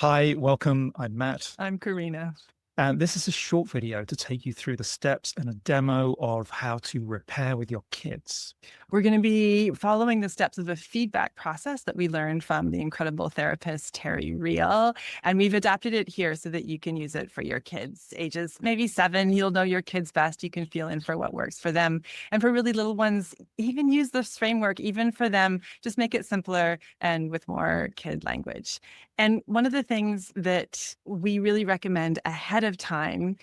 Hi, welcome. I'm Matt, I'm Carina. and this is a short video to take you through the steps and a demo of how to repair with your kids. We're going to be following the steps of a feedback process that we learned from the incredible therapist Terry Real. And we've adapted it here so that you can use it for your kids. Ages maybe 7, you'll know your kids best. You can feel in for what works for them. And for really little ones, even use this framework, even for them, just make it simpler and with more kid language. And one of the things that we really recommend ahead of time,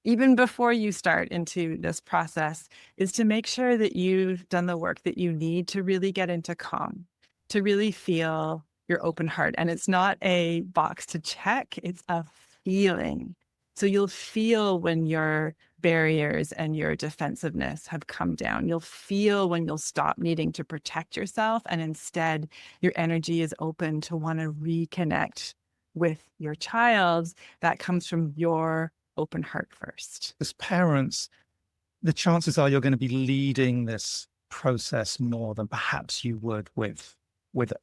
even before you start into this process, is to make sure that you've done the work that you need to really get into calm, to really feel your open heart. And it's not a box to check, it's a feeling. So you'll feel when your barriers and your defensiveness have come down. You'll feel when you'll stop needing to protect yourself. And instead, your energy is open to want to reconnect with your child. That comes from your open heart first. As parents, the chances are you're going to be leading this process more than perhaps you would with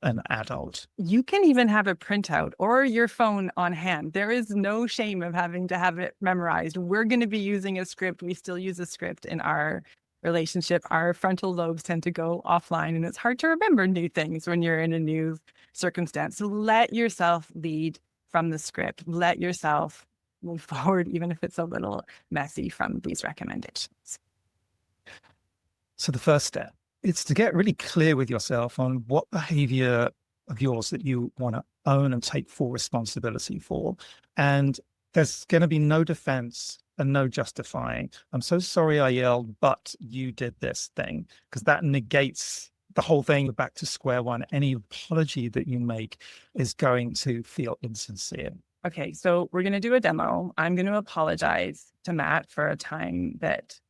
an adult. You can even have a printout or your phone on hand. There is no shame of having to have it memorized. We're going to be using a script. We still use a script in our relationship. Our frontal lobes tend to go offline, and it's hard to remember new things when you're in a new circumstance. So let yourself lead from the script. Let yourself move forward, even if it's a little messy from these recommendations. So the first step is to get really clear with yourself on what behavior of yours that you want to own and take full responsibility for. And there's going to be no defense and no justifying. I'm so sorry I yelled, but you did this thing, because that negates the whole thing back to square one. Any apology that you make is going to feel insincere. Okay, so we're going to do a demo. I'm going to apologize to Matt for a time that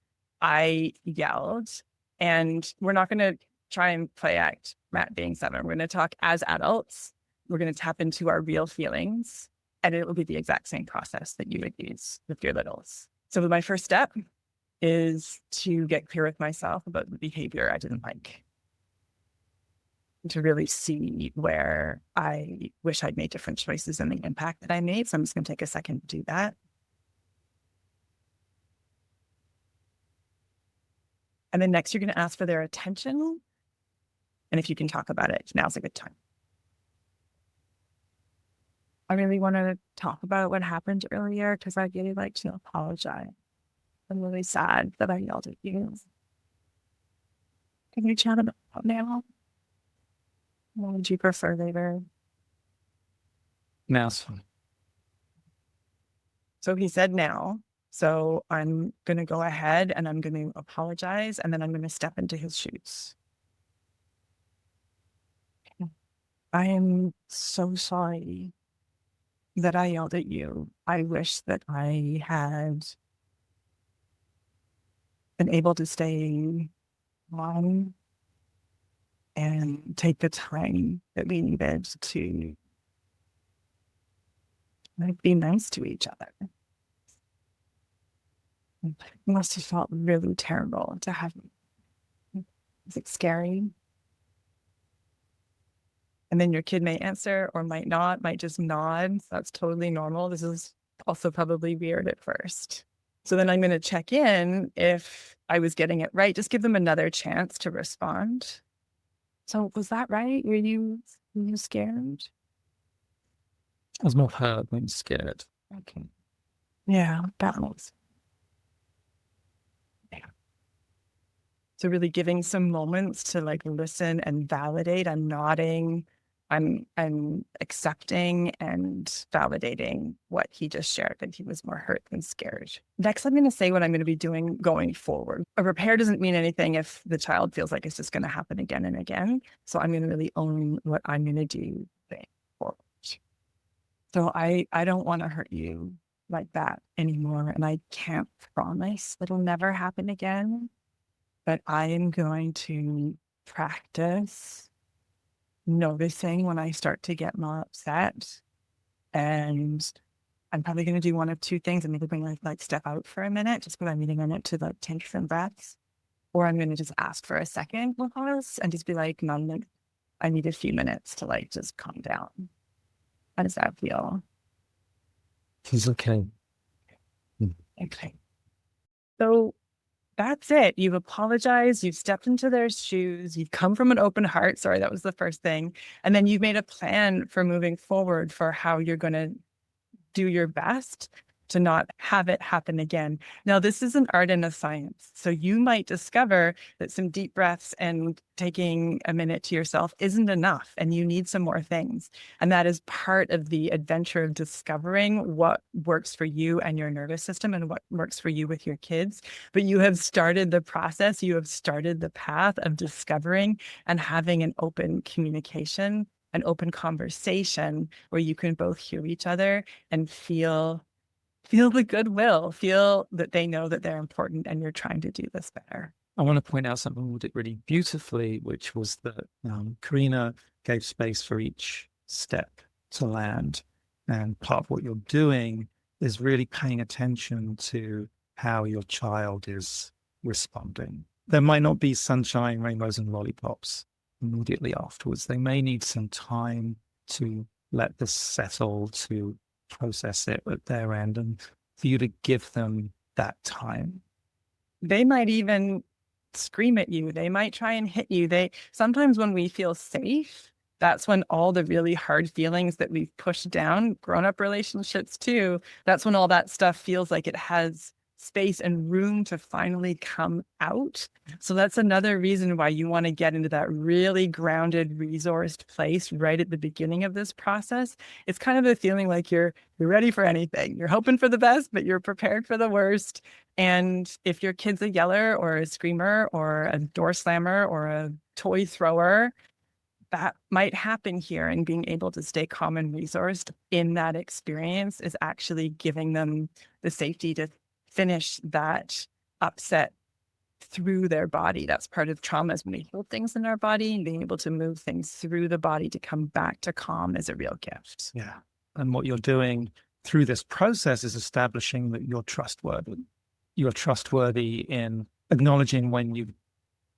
I yelled, and we're not going to try and play act Matt being 7. We're going to talk as adults. We're going to tap into our real feelings, and it will be the exact same process that you would use with your littles. So my first step is to get clear with myself about the behavior I didn't like, to really see where I wish I'd made different choices and the impact that I made. So I'm just going to take a second to do that. And then next, you're going to ask for their attention. And if you can talk about it, now's a good time. I really want to talk about what happened earlier because I'd really like to apologize. I'm really sad that I yelled at you. Can you chat about it now? What would you prefer later? Now it's fine. So he said now. So I'm going to go ahead and I'm going to apologize, and then I'm going to step into his shoes. I am so sorry that I yelled at you. I wish that I had been able to stay on and take the time that we needed to be nice to each other. It must have felt really terrible to have. Is it scary? And then your kid may answer or might not, might just nod. That's totally normal. This is also probably weird at first. So then I'm going to check in if I was getting it right. Just give them another chance to respond. So was that right? Were you scared? I was more hurt than scared. Okay. Yeah, balance. Yeah. So really giving some moments to like listen and validate. I'm nodding. I'm accepting and validating what he just shared, that he was more hurt than scared. Next, I'm going to say what I'm going to be doing going forward. A repair doesn't mean anything if the child feels like it's just going to happen again and again. So I'm going to really own what I'm going to do going forward. So I don't want to hurt you like that anymore. And I can't promise it'll never happen again, but I am going to practice noticing when I start to get more upset. And I'm probably going to do one of two things. I'm either going to like step out for a minute, just because I need a minute to like take some breaths, or I'm going to just ask for a second pause and just be like, no, I need a few minutes to like just calm down. How does that feel? He's okay. Okay. So that's it. You've apologized. You've stepped into their shoes. You've come from an open heart. Sorry, that was the first thing. And then you've made a plan for moving forward for how you're going to do your best to not have it happen again. Now, this is an art and a science. So you might discover that some deep breaths and taking a minute to yourself isn't enough and you need some more things. And that is part of the adventure of discovering what works for you and your nervous system and what works for you with your kids. But you have started the process, you have started the path of discovering and having an open communication, an open conversation where you can both hear each other and feel the goodwill, feel that they know that they're important and you're trying to do this better. I want to point out something we did really beautifully, which was that Carina gave space for each step to land. And part of what you're doing is really paying attention to how your child is responding. There might not be sunshine, rainbows, and lollipops immediately afterwards. They may need some time to let this settle, to process it at their end, and for you to give them that time. They might even scream at you. They might try and hit you. Sometimes when we feel safe, that's when all the really hard feelings that we've pushed down, grown-up relationships too, that's when all that stuff feels like it has space and room to finally come out. So that's another reason why you want to get into that really grounded, resourced place right at the beginning of this process. It's kind of a feeling like you're ready for anything. You're hoping for the best, but you're prepared for the worst. And if your kid's a yeller or a screamer or a door slammer or a toy thrower, that might happen here, and being able to stay calm and resourced in that experience is actually giving them the safety to finish that upset through their body. That's part of trauma, is when we hold things in our body, and being able to move things through the body to come back to calm is a real gift. Yeah. And what you're doing through this process is establishing that you're trustworthy. You're trustworthy in acknowledging when you've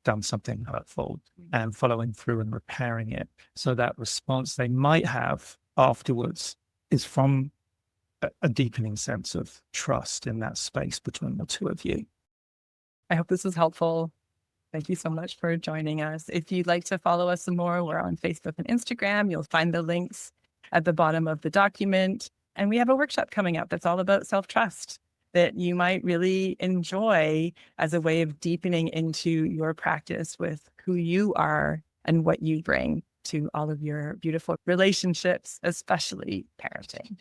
done something hurtful and following through and repairing it. So that response they might have afterwards is from a deepening sense of trust in that space between the two of you. I hope this was helpful. Thank you so much for joining us. If you'd like to follow us some more, we're on Facebook and Instagram. You'll find the links at the bottom of the document. And we have a workshop coming up that's all about self-trust that you might really enjoy as a way of deepening into your practice with who you are and what you bring to all of your beautiful relationships, especially parenting.